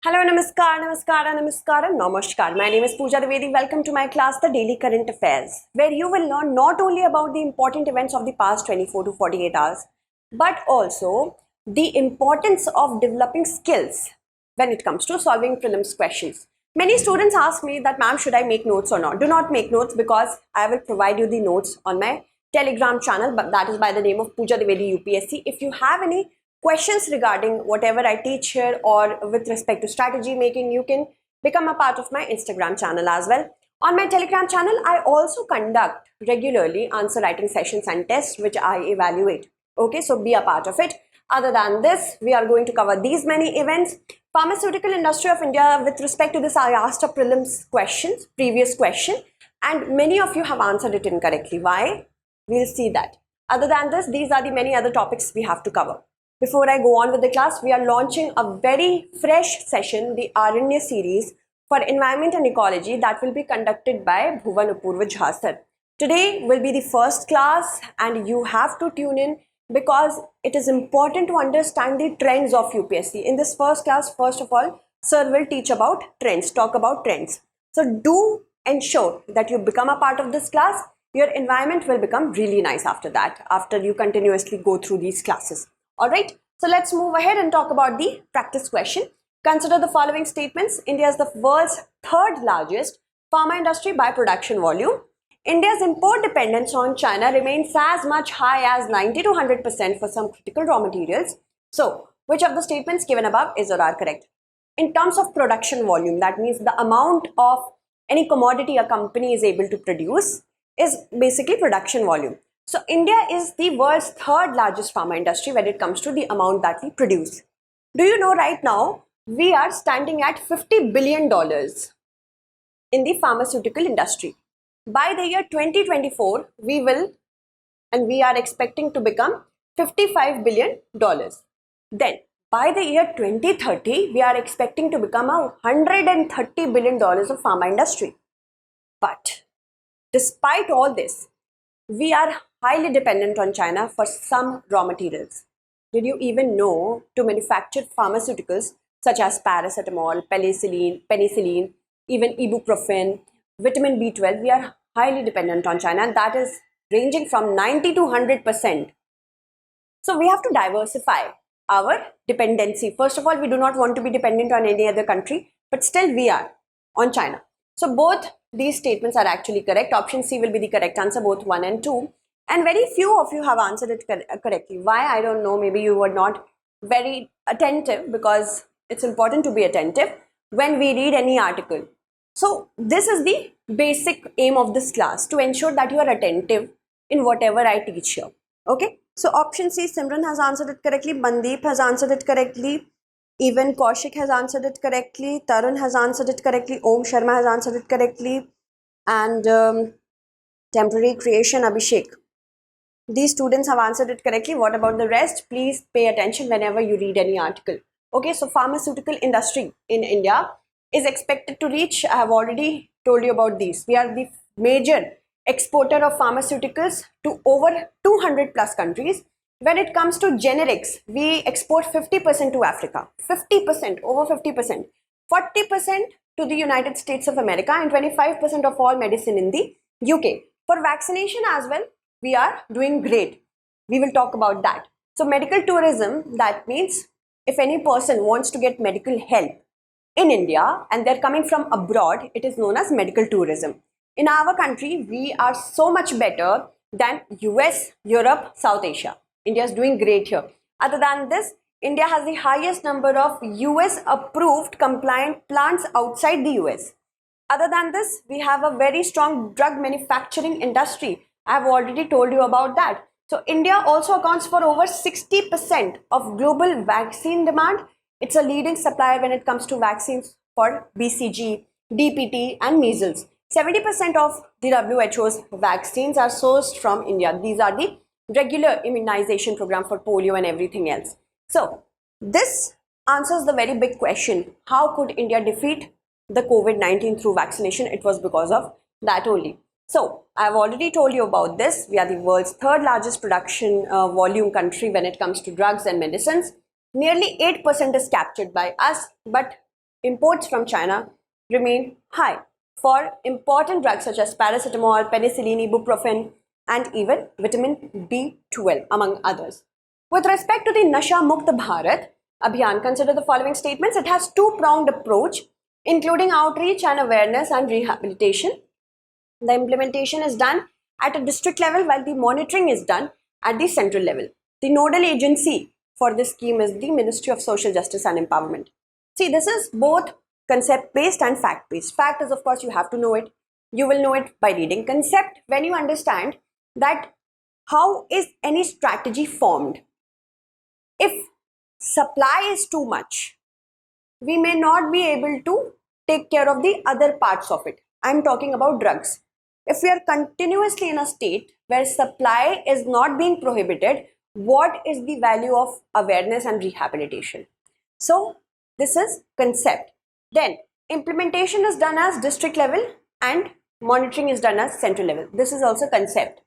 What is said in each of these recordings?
Hello, namaskar. My name is Pooja Dwivedi. Welcome to my class, The Daily Current Affairs, where you will learn not only about the important events of the past 24 to 48 hours, but also the importance of developing skills when it comes to solving prelims questions. Many students ask me that, ma'am, should I make notes or not? Do not make notes because I will provide you the notes on my Telegram channel, but that is by the name of Pooja Dwivedi UPSC. If you have any questions regarding whatever I teach here or with respect to strategy making, you can become a part of my Instagram channel as well. On my Telegram channel, I also conduct regularly answer writing sessions and tests which I evaluate. Okay, so be a part of it. Other than this, we are going to cover these many events. Pharmaceutical industry of India, with respect to this, I asked a prelims questions, previous question, and many of you have answered it incorrectly. Why? We'll see that. Other than this, these are the many other topics we have to cover. Before I go on with the class, we are launching a very fresh session, the Aranya series for environment and ecology that will be conducted by Bhuvan Jha sir. Today will be the first class and you have to tune in because it is important to understand the trends of UPSC. In this first class, first of all, sir will teach about trends, talk about trends. So do ensure that you become a part of this class. Your environment will become really nice after that, after you continuously go through these classes. Alright, so let's move ahead and talk about the practice question. Consider the following statements. India is the world's third largest pharma industry by production volume. India's import dependence on China remains as much high as 90 to 100% for some critical raw materials. So, which of the statements given above is or are correct? In terms of production volume, that means the amount of any commodity a company is able to produce is basically production volume. So India is the world's third largest pharma industry when it comes to the amount that we produce. Do you know right now we are standing at $50 billion in the pharmaceutical industry. By the year 2024, we are expecting to become $55 billion. Then by the year 2030, we are expecting to become $130 billion of pharma industry. But despite all this, we are highly dependent on China for some raw materials. Did you even know to manufacture pharmaceuticals such as paracetamol, penicillin, even ibuprofen, vitamin B12, we are highly dependent on China, and that is ranging from 90 to 100%. So we have to diversify our dependency. First of all, we do not want to be dependent on any other country, but still we are on China. So both these statements are actually correct. Option C will be the correct answer, both 1 and 2. And very few of you have answered it correctly. Why? I don't know. Maybe you were not very attentive, because it's important to be attentive when we read any article. So this is the basic aim of this class, to ensure that you are attentive in whatever I teach here. Okay. So option C, Simran has answered it correctly. Mandeep has answered it correctly. Even Kaushik has answered it correctly. Tarun has answered it correctly. Om Sharma has answered it correctly. And temporary creation, Abhishek. These students have answered it correctly. What about the rest? Please pay attention whenever you read any article. Okay, so pharmaceutical industry in India is expected to reach, I have already told you about these. We are the major exporter of pharmaceuticals to over 200 plus countries. When it comes to generics, we export 50% to Africa, 50%, over 50%, 40% to the United States of America, and 25% of all medicine in the UK. For vaccination as well, we are doing great. We will talk about that. So medical tourism, that means if any person wants to get medical help in India and they're coming from abroad, it is known as medical tourism. In our country, we are so much better than US, Europe, South Asia. India is doing great here. Other than this, India has the highest number of US approved compliant plants outside the US. Other than this, we have a very strong drug manufacturing industry. I have already told you about that. So India also accounts for over 60% of global vaccine demand. It's a leading supplier when it comes to vaccines for BCG, DPT and measles. 70% of the WHO's vaccines are sourced from India. These are the regular immunization program for polio and everything else. So this answers the very big question. How could India defeat the COVID-19 through vaccination? It was because of that only. So I've already told you about this. We are the world's third largest production volume country when it comes to drugs and medicines. Nearly 8% is captured by us, but imports from China remain high for important drugs such as paracetamol, penicillin, ibuprofen, and even vitamin B12, among others. With respect to the Nasha Mukt Bharat Abhiyan, consider the following statements. It has two-pronged approach, including outreach and awareness and rehabilitation. The implementation is done at a district level while the monitoring is done at the central level. The nodal agency for this scheme is the Ministry of Social Justice and Empowerment. See, this is both concept-based and fact-based. Fact is, of course, you have to know it. You will know it by reading. Concept, when you understand that how is any strategy formed. If supply is too much, we may not be able to take care of the other parts of it. I'm talking about drugs. If we are continuously in a state where supply is not being prohibited, what is the value of awareness and rehabilitation? So this is concept. Then implementation is done as district level and monitoring is done as central level. This is also concept.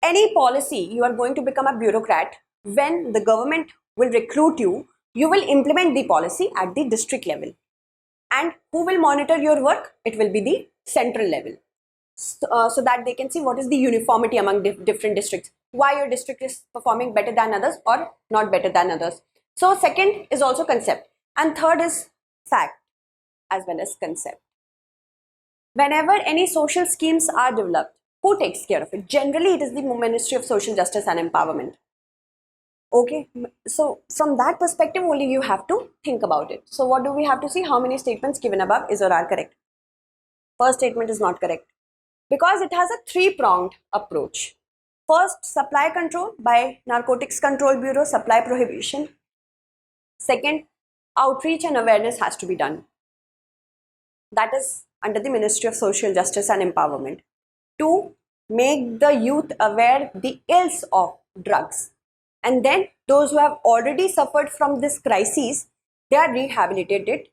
Any policy, you are going to become a bureaucrat. When the government will recruit you, you will implement the policy at the district level. And who will monitor your work? It will be the central level. So that they can see what is the uniformity among different districts. Why your district is performing better than others or not better than others. So second is also concept. And third is fact as well as concept. Whenever any social schemes are developed, who takes care of it? Generally, it is the Ministry of Social Justice and Empowerment. Okay, so from that perspective only you have to think about it. So what do we have to see? How many statements given above is or are correct? First statement is not correct because it has a three-pronged approach. First, supply control by Narcotics Control Bureau, supply prohibition. Second, outreach and awareness has to be done. That is under the Ministry of Social Justice and Empowerment. To make the youth aware the ills of drugs. And then those who have already suffered from this crisis, they are rehabilitated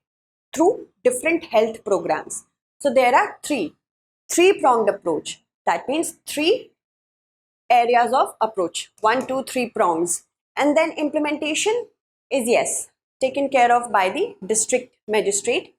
through different health programs. So there are three-pronged approach. That means three areas of approach. 1, 2, 3 prongs. And then implementation is, yes, taken care of by the district magistrate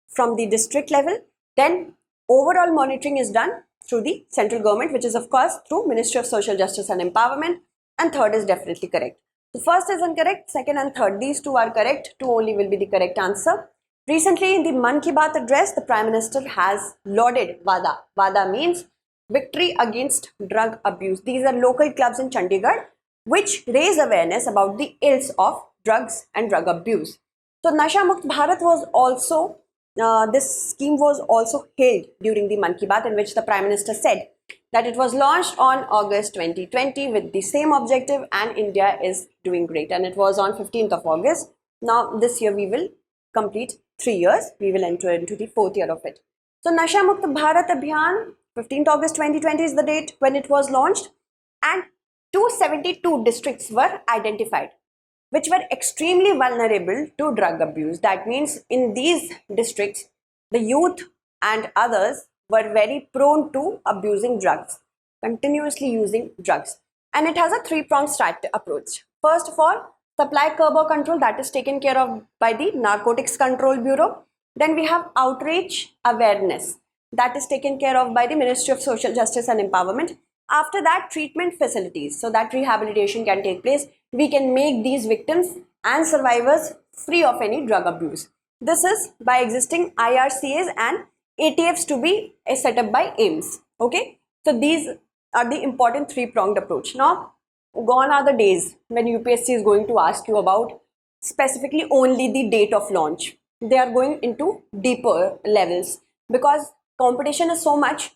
from the district level. Then overall monitoring is done through the central government, which is of course through Ministry of Social Justice and Empowerment. And third is definitely correct. The first is incorrect, second and third, these two are correct, two only will be the correct answer. Recently in the Mann Ki Baat address, the Prime Minister has lauded VADA. VADA means Victory Against Drug Abuse. These are local clubs in Chandigarh which raise awareness about the ills of drugs and drug abuse. So Nasha Mukt Bharat was also, this scheme was also held during the Mann Ki Baat, in which the Prime Minister said that it was launched on August 2020 with the same objective and India is doing great, and it was on 15th of August. Now this year we will complete 3 years, we will enter into the 4th year of it. So Nasha Mukt Bharat Abhiyan, 15th August 2020 is the date when it was launched, and 272 districts were identified which were extremely vulnerable to drug abuse. That means in these districts the youth and others were very prone to abusing drugs, continuously using drugs. And it has a three-pronged approach. First of all, supply curb or control, that is taken care of by the Narcotics Control Bureau. Then we have outreach awareness, that is taken care of by the Ministry of Social Justice and Empowerment. After that, treatment facilities, so that rehabilitation can take place. We can make these victims and survivors free of any drug abuse. This is by existing IRCAs and ATFs to be set up by AIMS. Okay, so these are the important three-pronged approach. Now, gone are the days when UPSC is going to ask you about specifically only the date of launch. They are going into deeper levels because competition is so much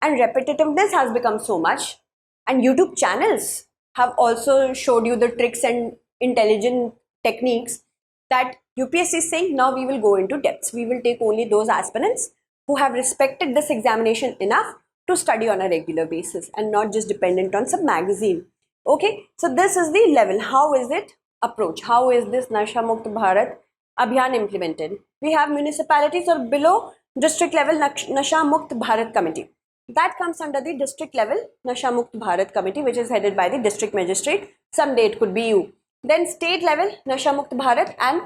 and repetitiveness has become so much, and YouTube channels have also showed you the tricks and intelligent techniques that UPSC is saying now we will go into depths. We will take only those aspirants who have respected this examination enough to study on a regular basis and not just dependent on some magazine. Okay, so this is the level. How is it approach? How is this Nasha Mukt Bharat Abhiyan implemented? We have municipalities or below district level Nasha Mukt Bharat Committee. That comes under the district level Nasha Mukt Bharat Committee, which is headed by the district magistrate. Someday it could be you. Then state level Nasha Mukt Bharat and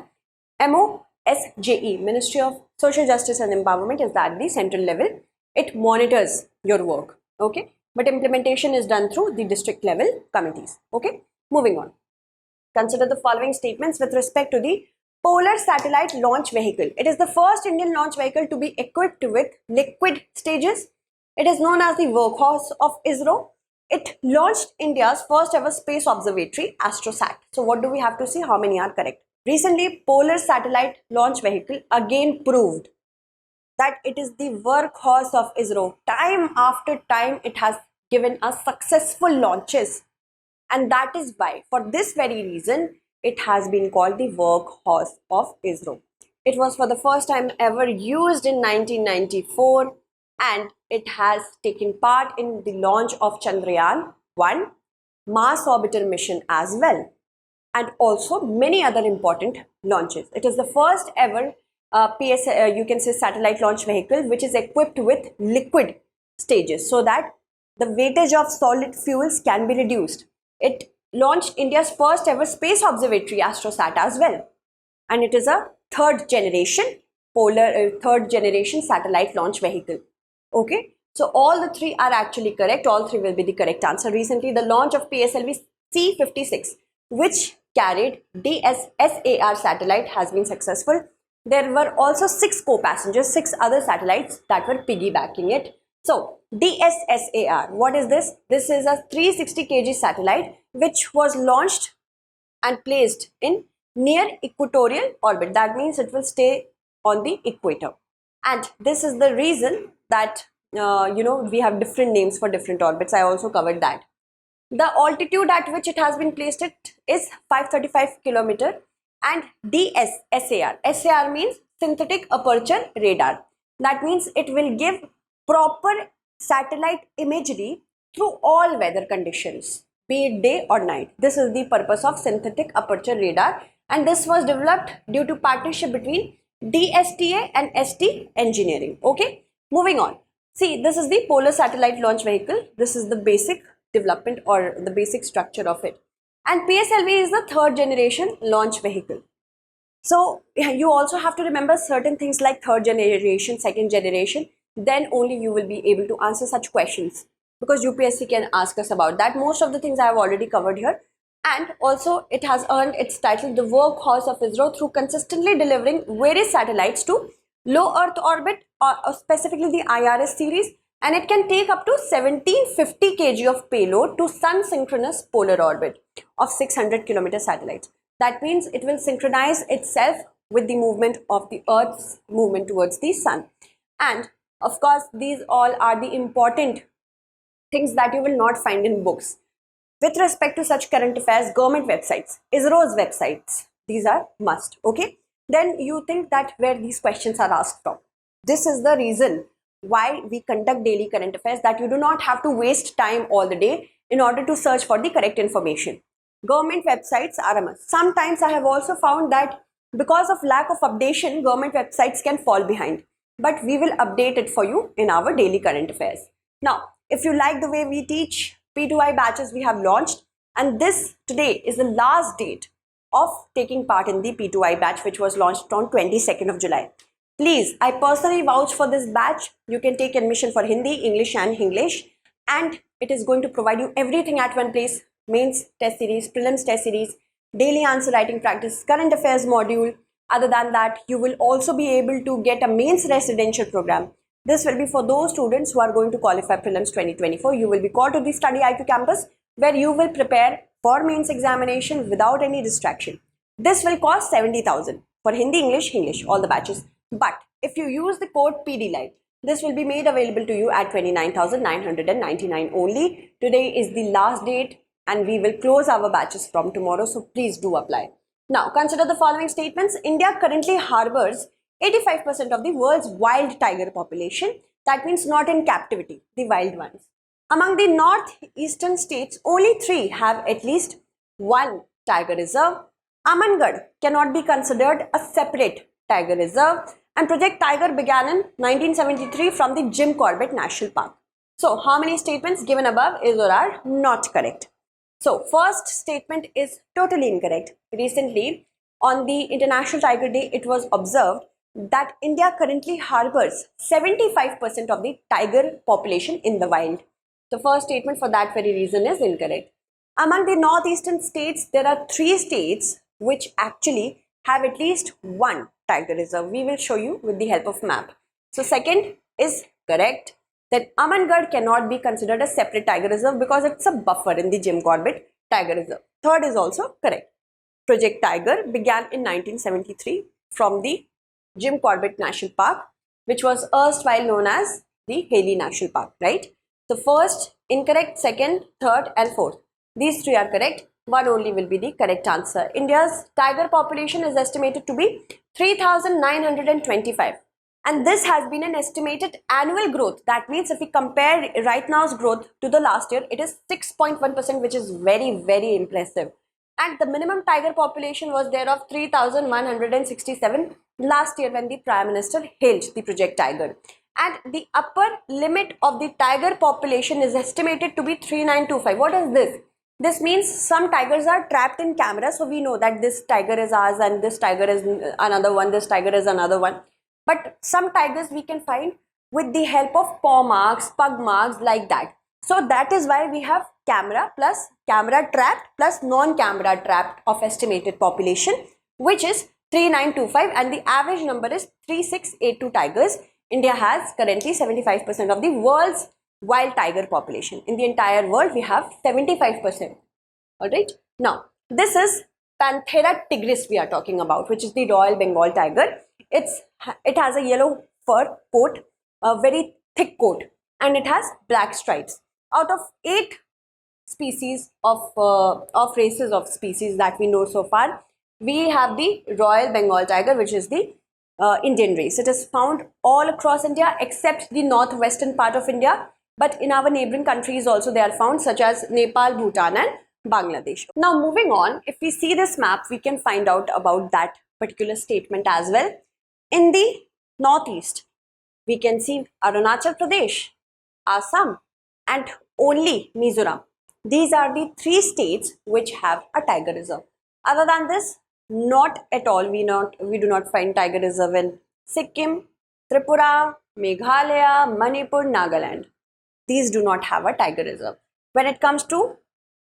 MO MSJE, Ministry of Social Justice and Empowerment, is at the central level. It monitors your work, okay? But implementation is done through the district level committees, okay? Moving on. Consider the following statements with respect to the Polar Satellite Launch Vehicle. It is the first Indian launch vehicle to be equipped with liquid stages. It is known as the workhorse of ISRO. It launched India's first ever space observatory, AstroSat. So what do we have to see? How many are correct? Recently, Polar Satellite Launch Vehicle again proved that it is the workhorse of ISRO. Time after time, it has given us successful launches. And that is why, for this very reason, it has been called the workhorse of ISRO. It was for the first time ever used in 1994, and it has taken part in the launch of Chandrayaan-1 Mars orbiter mission as well, and also many other important launches. It is the first ever you can say satellite launch vehicle which is equipped with liquid stages so that the weightage of solid fuels can be reduced. It launched India's first ever space observatory, AstroSat, as well. And it is a third generation satellite launch vehicle. Okay, so all the three are actually correct. All three will be the correct answer. Recently, the launch of PSLV C-56, which carried DSSAR satellite, has been successful. There were also 6 co-passengers, 6 other satellites that were piggybacking it. So, DSSAR, what is this? This is a 360 kg satellite which was launched and placed in near equatorial orbit. That means it will stay on the equator. And this is the reason that, we have different names for different orbits. I also covered that. The altitude at which it has been placed is 535 kilometer. And DSSAR, SAR means synthetic aperture radar. That means it will give proper satellite imagery through all weather conditions, be it day or night. This is the purpose of synthetic aperture radar, and this was developed due to partnership between DSTA and ST Engineering. Okay, moving on. See, this is the Polar Satellite Launch Vehicle. This is the basic development or the basic structure of it. And PSLV is the third generation launch vehicle. So you also have to remember certain things like third generation, second generation. Then only you will be able to answer such questions, because UPSC can ask us about that. Most of the things I have already covered here. And also it has earned its title the workhorse of ISRO through consistently delivering various satellites to low Earth orbit, or specifically the IRS series. And it can take up to 1750 kg of payload to sun synchronous polar orbit of 600 kilometer satellites. That means it will synchronize itself with the movement of the Earth's movement towards the sun. And of course, these all are the important things that you will not find in books. With respect to such current affairs, government websites, ISRO's websites, these are must. Okay. Then you think that where these questions are asked from. This is the reason why we conduct daily current affairs, that you do not have to waste time all the day in order to search for the correct information. Government websites are a must. Sometimes I have also found that because of lack of updation, government websites can fall behind. But we will update it for you in our daily current affairs. Now, if you like the way we teach, P2I batches we have launched, and this today is the last date of taking part in the P2I batch, which was launched on 22nd of July. Please, I personally vouch for this batch. You can take admission for Hindi, English and English, and it is going to provide you everything at one place. Mains test series, prelims test series, daily answer writing practice, current affairs module. Other than that, you will also be able to get a mains residential program. This will be for those students who are going to qualify prelims 2024. You will be called to the StudyIQ campus, where you will prepare for mains examination without any distraction. This will cost 70,000 for Hindi, English, all the batches. But if you use the code PDLive, this will be made available to you at 29,999 only. Today is the last date and we will close our batches from tomorrow. So please do apply. Now consider the following statements. India currently harbors 85% of the world's wild tiger population. That means not in captivity, the wild ones. Among the northeastern states, only 3 have at least 1 tiger reserve. Amangarh cannot be considered a separate tiger reserve, and Project Tiger began in 1973 from the Jim Corbett National Park. So how many statements given above is or are not correct? So first statement is totally incorrect. Recently, on the International Tiger Day, it was observed that India currently harbors 75% of the tiger population in the wild. The first statement for that very reason is incorrect. Among the northeastern states, there are 3 states which actually have at least one tiger reserve. We will show you with the help of map. So second is correct, that Amangarh cannot be considered a separate tiger reserve because it's a buffer in the Jim Corbett Tiger Reserve. Third is also correct. Project Tiger began in 1973 from the Jim Corbett National Park, which was erstwhile known as the Haley National Park, right? So first incorrect, second, third and fourth. These 3 are correct. One only will be the correct answer. India's tiger population is estimated to be 3,925. And this has been an estimated annual growth. That means if we compare right now's growth to the last year, it is 6.1%, which is very, very impressive. And the minimum tiger population was there of 3,167 last year when the Prime Minister hailed the Project Tiger. And the upper limit of the tiger population is estimated to be 3,925. What is this? This means some tigers are trapped in camera. So we know that this tiger is ours and this tiger is another one, this tiger is another one. But some tigers we can find with the help of paw marks, pug marks, like that. So that is why we have camera plus camera trapped plus non-camera trapped of estimated population, which is 3,925, and the average number is 3,682 tigers. India has currently 75% of the world's wild tiger population. In the entire world, we have 75%. Alright. Now, this is Panthera tigris we are talking about, which is the Royal Bengal tiger. It has a yellow fur coat, a very thick coat, and it has black stripes. Out of 8 species of races of species that we know so far, we have the Royal Bengal tiger, which is the Indian race. It is found all across India except the northwestern part of India, but in our neighboring countries also they are found, such as Nepal, Bhutan and Bangladesh. Now moving on, if we see this map, we can find out about that particular statement as well. In the northeast, we can see Arunachal Pradesh, Assam and only Mizoram. These are the 3 states which have a tiger reserve. Other than this, not at all. We do not find tiger reserve in Sikkim, Tripura, Meghalaya, Manipur, Nagaland. These do not have a tiger reserve. When it comes to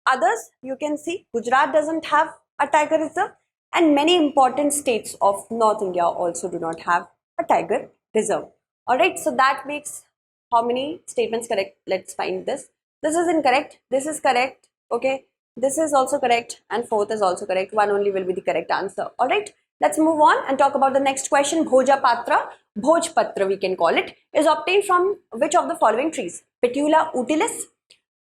others, you can see Gujarat doesn't have a tiger reserve, and many important states of North India also do not have a tiger reserve. Alright, so that makes how many statements correct? Let's find this. This is incorrect, this is correct, okay, this is also correct, and fourth is also correct. One only will be the correct answer. Alright, let's move on and talk about the next question. Bhojpatra we can call it, is obtained from which of the following trees? Petula utilis,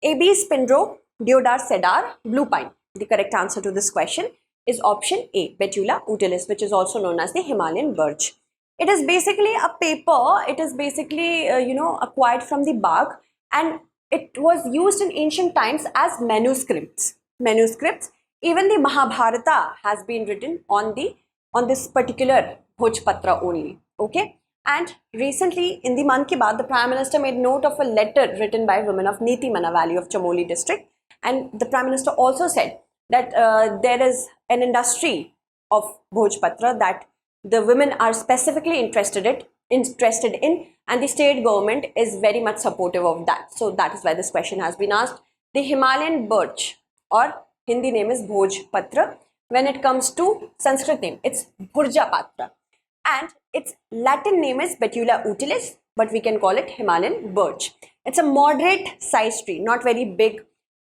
Abies spinro, Deodar cedar, blue pine. The correct answer to this question is option A, Betula utilis, which is also known as the Himalayan birch. It is basically a paper. It is basically acquired from the bark, and it was used in ancient times as manuscripts. Even the Mahabharata has been written on this particular Bhojpatra only. Okay. And recently in the Mann Ki Baat, the Prime Minister made note of a letter written by women of Neetimana Valley of Chamoli district, and the Prime Minister also said that there is an industry of Bhojpatra that the women are specifically interested in, and the state government is very much supportive of that. So that is why this question has been asked. The Himalayan birch, or Hindi name is Bhojpatra. When it comes to Sanskrit name, it's Bhojpatra, and its Latin name is Betula utilis, but we can call it Himalayan birch. It's a moderate size tree, not very big.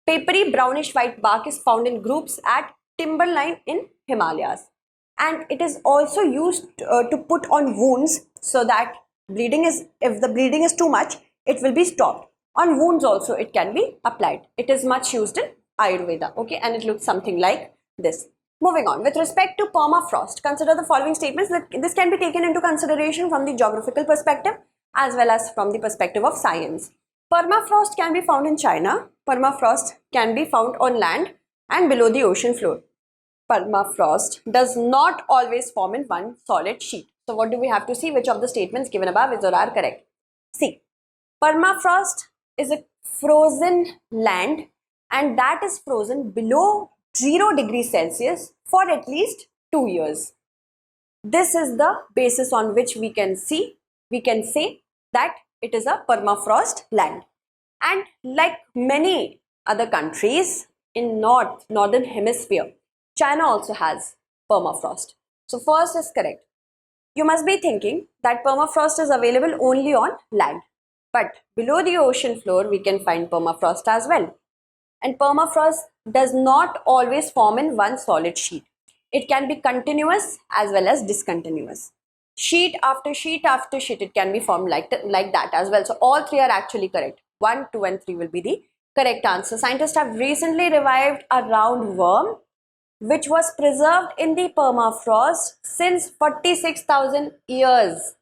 Papery brownish white bark is found in groups at timberline in Himalayas, and it is also used to put on wounds, so that if the bleeding is too much, it will be stopped. On wounds also it can be applied. It is much used in Ayurveda, okay, and it looks something like this. Moving on, with respect to permafrost, consider the following statements. That this can be taken into consideration from the geographical perspective as well as from the perspective of science. Permafrost can be found in China. Permafrost can be found on land and below the ocean floor. Permafrost does not always form in one solid sheet. So what do we have to see? Which of the statements given above is or are correct? See, permafrost is a frozen land, and that is frozen below 0 degrees Celsius for at least 2 years. This is the basis on which we can say that it is a permafrost land. And like many other countries in northern hemisphere, China also has permafrost. So first is correct. You must be thinking that permafrost is available only on land, but below the ocean floor we can find permafrost as well. And permafrost does not always form in one solid sheet. It can be continuous as well as discontinuous. Sheet after sheet after sheet, it can be formed like that as well. So all three are actually correct. 1, 2 and 3 will be the correct answer. Scientists have recently revived a roundworm which was preserved in the permafrost since 46,000 years.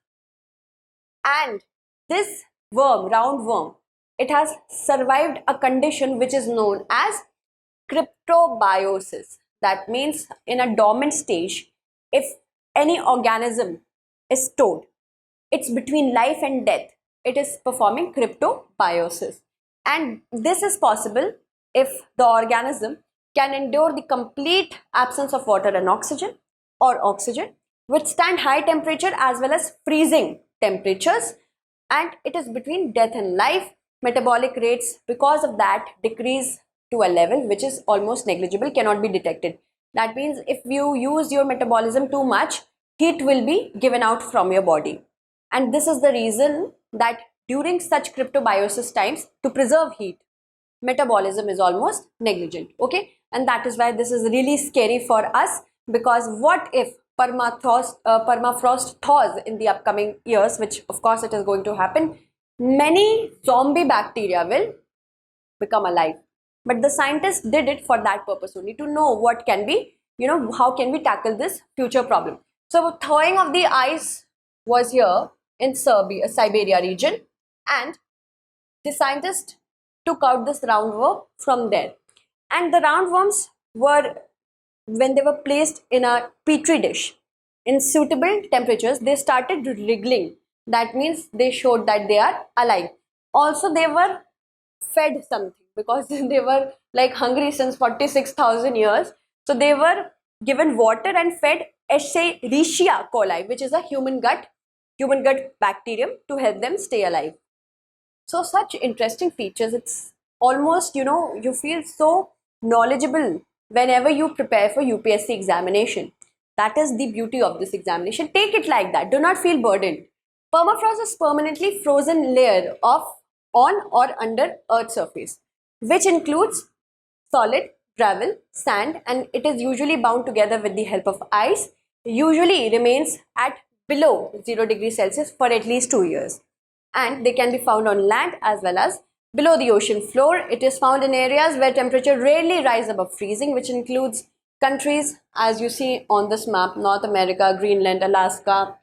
And this roundworm, it has survived a condition which is known as cryptobiosis. That means in a dormant stage, if any organism is stored, it's between life and death. It is performing cryptobiosis. And this is possible if the organism can endure the complete absence of water and oxygen, or oxygen, withstand high temperature as well as freezing temperatures, and it is between death and life. Metabolic rates because of that decrease to a level which is almost negligible, cannot be detected. That means if you use your metabolism too much, heat will be given out from your body. And this is the reason that during such cryptobiosis times, to preserve heat, metabolism is almost negligent. Okay, and that is why this is really scary for us, because what if permafrost thaws in the upcoming years, which of course it is going to happen, many zombie bacteria will become alive. But the scientists did it for that purpose only, to know what can be, how can we tackle this future problem. So thawing of the ice was here in Siberia region, and the scientists took out this roundworm from there. And the roundworms were, when they were placed in a petri dish in suitable temperatures, they started wriggling. That means they showed that they are alive. Also, they were fed something, because they were like hungry since 46,000 years. So they were given water and fed Escherichia coli, which is a human gut bacterium, to help them stay alive. So such interesting features. It's almost, you feel so knowledgeable whenever you prepare for UPSC examination. That is the beauty of this examination. Take it like that. Do not feel burdened. Permafrost is permanently frozen layer of on or under Earth's surface, which includes solid, gravel, sand, and it is usually bound together with the help of ice. Usually remains at below 0 degrees Celsius for at least 2 years. And they can be found on land as well as below the ocean floor. It is found in areas where temperature rarely rise above freezing, which includes countries as you see on this map: North America, Greenland, Alaska,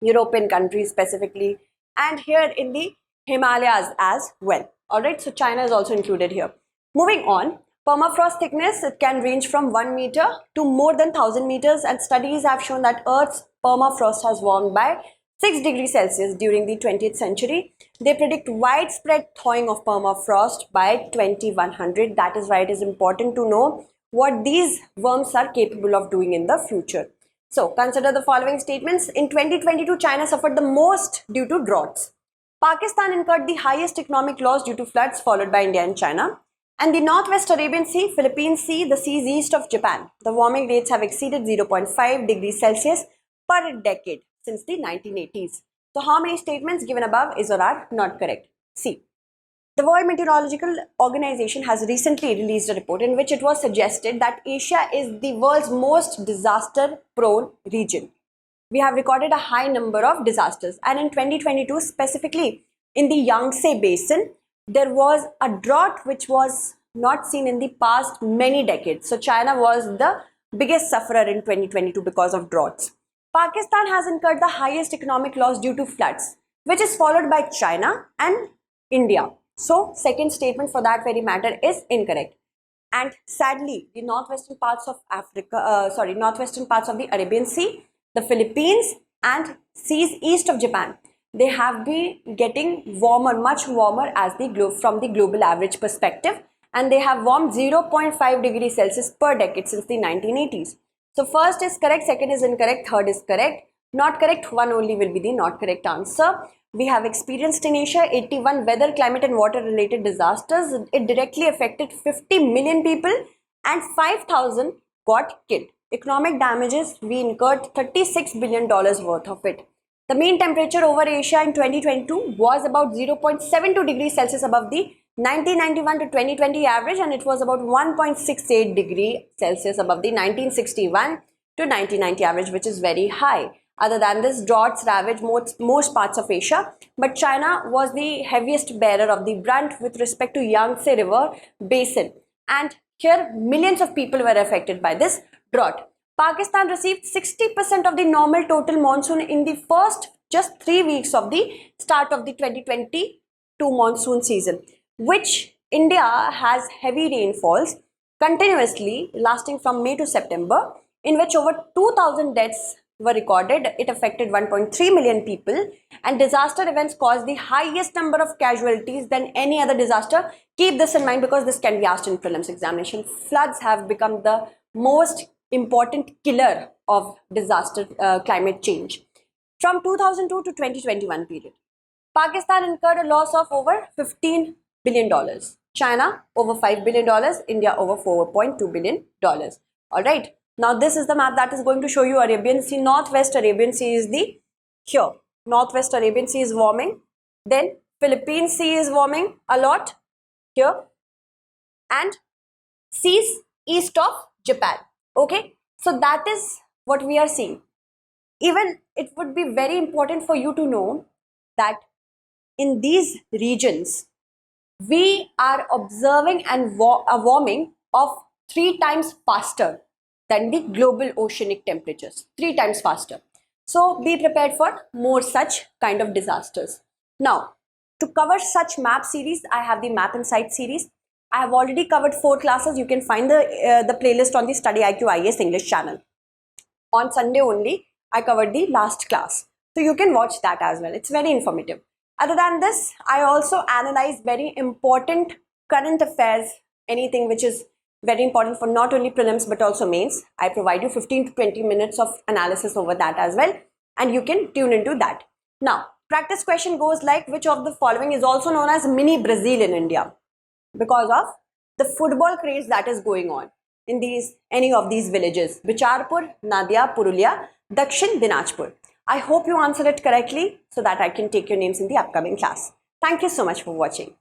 European countries specifically, and here in the Himalayas as well. Alright, so China is also included here. Moving on, permafrost thickness, it can range from 1 meter to more than 1000 meters, and studies have shown that Earth's permafrost has warmed by 6 degrees Celsius during the 20th century. They predict widespread thawing of permafrost by 2100. That is why it is important to know what these worms are capable of doing in the future. So consider the following statements. In 2022, China suffered the most due to droughts. Pakistan incurred the highest economic loss due to floods, followed by India and China. And the Northwest Arabian Sea, Philippine Sea, the seas east of Japan, the warming rates have exceeded 0.5 degrees Celsius per decade since the 1980s. So how many statements given above is or are not correct? C. The World Meteorological Organization has recently released a report in which it was suggested that Asia is the world's most disaster-prone region. We have recorded a high number of disasters, and in 2022, specifically in the Yangtze Basin, there was a drought which was not seen in the past many decades. So China was the biggest sufferer in 2022 because of droughts. Pakistan has incurred the highest economic loss due to floods, which is followed by China and India. So second statement for that very matter is incorrect. And sadly, the northwestern parts of northwestern parts of the Arabian Sea, the Philippines and seas east of Japan, they have been getting warmer, much warmer as from the global average perspective, and they have warmed 0.5 degrees Celsius per decade since the 1980s. So first is correct, second is incorrect, third is correct. Not correct, one only will be the not correct answer. We have experienced in Asia 81 weather, climate and water related disasters. It directly affected 50 million people and 5,000 got killed. Economic damages, we incurred $36 billion worth of it. The mean temperature over Asia in 2022 was about 0.72 degrees Celsius above the 1991 to 2020 average, and it was about 1.68 degrees Celsius above the 1961 to 1990 average, which is very high. Other than this, droughts ravaged most parts of Asia, but China was the heaviest bearer of the brunt with respect to Yangtze River basin, and here millions of people were affected by this drought. Pakistan received 60% of the normal total monsoon in the first just 3 weeks of the start of the 2022 monsoon season, which India has heavy rainfalls continuously lasting from May to September, in which over 2,000 deaths were recorded. It affected 1.3 million people, and disaster events caused the highest number of casualties than any other disaster. Keep this in mind because this can be asked in prelims examination. Floods have become the most important killer of disaster climate change. From 2002 to 2021 period, Pakistan incurred a loss of over $15 billion. China over $5 billion. India over $4.2 billion. Alright. Now this is the map that is going to show you Arabian Sea. Northwest Arabian Sea is the here. Northwest Arabian Sea is warming. Then Philippine Sea is warming a lot here. And seas east of Japan. Okay. So that is what we are seeing. Even it would be very important for you to know that in these regions, we are observing a warming of 3 times faster than the global oceanic temperatures, 3 times faster. So be prepared for more such kind of disasters. Now, to cover such map series, I have the map and site series. I have already covered 4 classes. You can find the playlist on the StudyIQ IAS English channel. On Sunday only, I covered the last class. So you can watch that as well. It's very informative. Other than this, I also analyze very important current affairs, anything which is very important for not only prelims but also mains. I provide you 15 to 20 minutes of analysis over that as well, and you can tune into that. Now, practice question goes like, which of the following is also known as mini Brazil in India? Because of the football craze that is going on in any of these villages: Bicharpur, Nadia, Purulia, Dakshin, Dinajpur. I hope you answered it correctly so that I can take your names in the upcoming class. Thank you so much for watching.